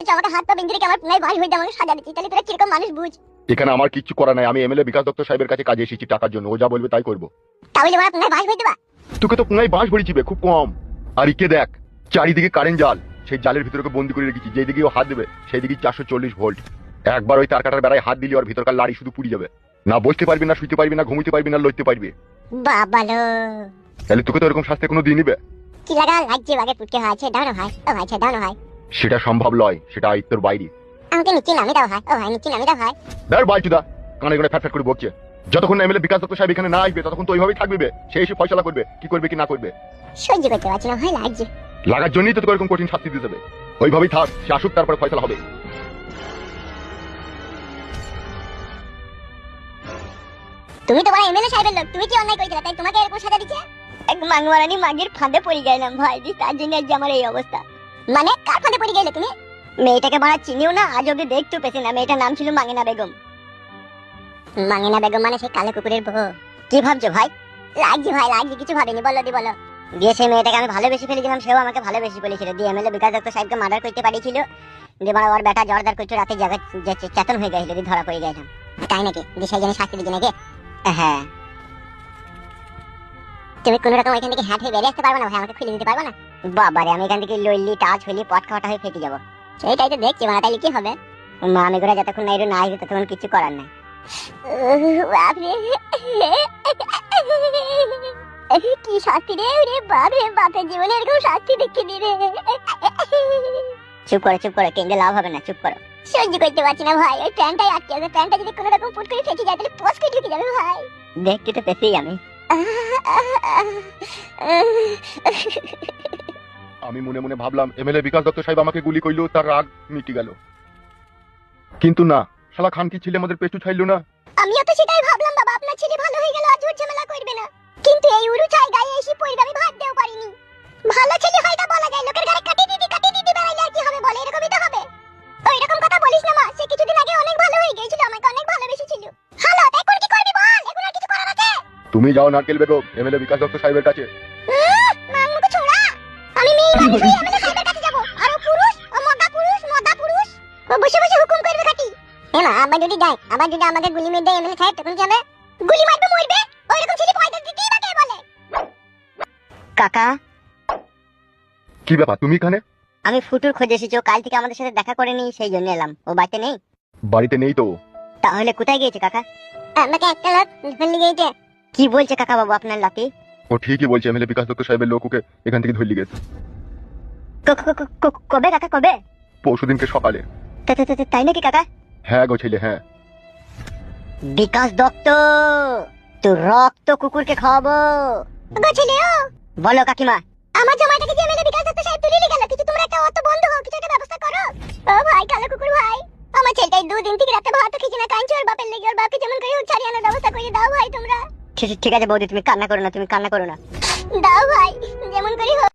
তুই আমাকে হাত পা বেঁধে রেখে আমার পুনাই বাস হয়ে আমাকে সাজা দিচ্ছিস, তাহলে তোরা কিরকম মানুষ বুঝ। এখানে আমার কিচ্ছু করা নাই, আমি এমএলএ বিকাশ দত্ত সাহেবের কাছে কাজে এসেছি টাকার জন্য, ও যা বলবে তাই করবো। তাহলে ওরা পুনাই বাস হয়ে দেবা। তোকে তো পুনাই বাঁশ ভরিছিবে খুব কম। আর ইকে দেখ, চারিদিকে কারেন্ট জাল, সেই জালের ভিতরে বন্দি করে রেখেছি, যেদিকে ও হাত দেবে সেই দিকে 440 ভোল্ট। একবার ওই তার কাটার বেড়ায় হাত দিলি ওর ভিতরকার লাড়ি শুধু পুড়ে যাবে, না বসতে পারবি, না শুইতে পারবি, না ঘুমোতে পারবি, না লড়তে পারবি। বাবা লো, তাহলে তোকে তো এরকম শাস্তি কোনো দিয়ে নিবে। কি লাগা লাগছে বাগে পুটকে হয়েছে, দাও না ভাই, ও ভাই দাও না ভাই। সেটা সম্ভব নয়, সেটা আয়ত্তের বাইরে। আমাকে নিচে নামে দাও ভাই, ও ভাই নিচে নামে দাও ভাই। দেখ বাইচুদা কানে কানে ফ্যাট ফ্যাট করে বকছে। যতক্ষণ এমএলএ বিকাশ দত্ত সাহেব এখানে না আসবে ততক্ষণ তো ওইভাবেই থাকবে, সে এসে ফয়সালা করবে কি করবে কি না করবে। সহ্য করতে পারছি না ভাই, লাগছে। লাগার জন্যই তো তোকে এরকম কঠিন শাস্তি দিতে হবে। ওইভাবেই থাক, সে আসুক তারপরে ফয়সালা হবে। তুমি তো বড় এমএলএ সাহেবের লোক, তুমি কি অন্যায় করেছিলে তাই তোমাকে এরকম সাজা দিচ্ছে? এক মাংমারানি মাগের ফাঁদে পড়ে গেলাম ভাই, তার জন্য আজ আমার এই অবস্থা। মানে কার ফাঁদে পড়ে গেলে তুমি? মেয়েটাকে বড় চিনিও না, আজ অব্দি দেখতেও পেছি না। মেয়েটার নাম ছিল মাঙ্গিনা বেগম। মাঙ্গিনা বেগম মানে সেই কালো কুকুরের বউ। কি ভাবছো ভাই? লাগছে ভাই, লাগছে, কিছু ভাবিনি, বলো দি বলো। দিয়ে সেই মেয়েটাকে আমি ভালোবেসে ফেলেছিলাম, সেও আমাকে ভালোবেসে ফেলেছিল। দিয়ে এমএলএ বিকাশ দত্ত সাহেবকে মার্ডার করতে পারিছিল। দিয়ে মানে ওর বেটা জর্দার করছো রাতে জায়গা চেতন হয়ে গেছিল, দিয়ে ধরা পড়ে গেলাম। তাই নাকি? দিয়ে সেই জন্য শাস্তি দিচ্ছে নাকি? হ্যাঁ। তুমি কোন রকম এখান থেকে হ্যাট হয়ে বেরিয়ে আসতে পারবে না ভাই, আমাকে খুলে দিতে পারবে না? বাবারে, আমি এখান থেকে লইলি টাচ হইলি পট খাওয়াটা হয়ে ফেটে যাবো। সেইটাই তো দেখছি মানে, তাইলে কি হবে? আমি করে যতক্ষণ না এরো না আসবে ততক্ষণ কিছু করার নাই। বাপরে, কি শাস্তি রে বাপরে, বাপের জীবনে এরকম শাস্তি দেখতে দি রে। চুপ করো, কেন্দ্রে লাভ হবে না, চুপ করো। সহ্য করতে পারছি না ভাই, ওই প্যান্টটাই আটকে যাবে। প্যান্টটা যদি কোনো রকম ফুট করে ফেটে যায় তাহলে পোস্ট করে ঢুকে যাবে ভাই। দেখতে তো পেতেই আমি। আমি মনে মনে ভাবলাম এমএলএ বিকাশ দত্ত সাহেব আমাকে গুলি করলো, তার রাগ মিটে গেল। কিন্তু না, শালা খানকি ছেলে আমাদের পেছু ছাইলো না। আমিও তো সেটাই ভাবলাম বাবা, আপনার ছেলে ভালো হয়ে গেল, আর ঝুট ঝামেলা করবে না। কিন্তু এই উরু চাই গায়ে এসে পড়বে, আমি ভাবতেও পারিনি। ভালো ছেলে হয় না বলা যায়, লোকের গায়ে কাটি দিদি বেড়াইলে আর কি হবে বলে, এরকমই তো হবে। ওই রকম কথা বলিস না মা, সে কিছুদিন আগে অনেক ভালো হয়ে গিয়েছিল, আমাকে অনেক ভালোবেসেছিল। হ্যালো, এখন কি করবি বল, এখন আর কিছু করার আছে? তুমি যাও নারকেল বেগম এমএলএ বিকাশ দত্ত সাহেবের কাছে। মাংমুখো ছোড়া, আমি মেয়ে মানুষ হয়ে এমএলএ সাহেবের কাছে যাব, আর ও পুরুষ, ও মদ্দা পুরুষ, ও বসে বসে হুকুম করবে কাটি। এমা আবার যদি যায়, আবার যদি আমাকে গুলি মেরে দেয় এমএলএ সাহেব, তখন কি হবে? গুলি মারবে মরবে, ওই রকম ছেলে পয়দা দিতেই বা কে বলে? কাকা, কি ব্যাপার তুমি এখানে? আমি ফুটুর খোঁজে এসেছি, কাল থেকে আমাদের সাথে দেখা করেনি, সেই জন্য এলাম। ও বাড়িতে নেই? বাড়িতে নেই তো। তাহলে কোথায় গিয়েছে কাকা? আমাকে একটা লোক ফেলে গিয়েছে। কি বলছে কাকা বাবু আপনার লাকি? ও ঠিকই বলছে, এমএলএ বিকাশ দত্ত সাহেবের লোক ওকে এখান থেকে ধরে গেছে। কবে কাকা, কবে? পরশুদিনকে সকালে। তাই নাকি কাকা? হ্যাঁ গো ছেলে, হ্যাঁ। বিকাশ দত্ত, তো রক্ত কুকুরকে খাওয়াবো। গো ছেলেও, বলো কাকিমা। আমার জামাইটাকে যে এমএলএ বিকাশ দত্ত সাহেব তুলে নিয়ে গেল, কিছু তোমরা একটা অত বন্ধ হও, কিছু একটা ব্যবস্থা করো। ও ভাই কালো কুকুর ভাই, আমার ছেলেটাই 2 দিন থেকে রাতে ভাত খেছে না, কাঁদছে ওর বাপের লেগে। ওর বাপকে যেমন করে ছাড়িয়ে আনার ব্যবস্থা করে দাও ভাই তোমরা। ঠিক আছে বৌদি, তুমি কান্না করো না, দাও ভাই যেমন করে হোক।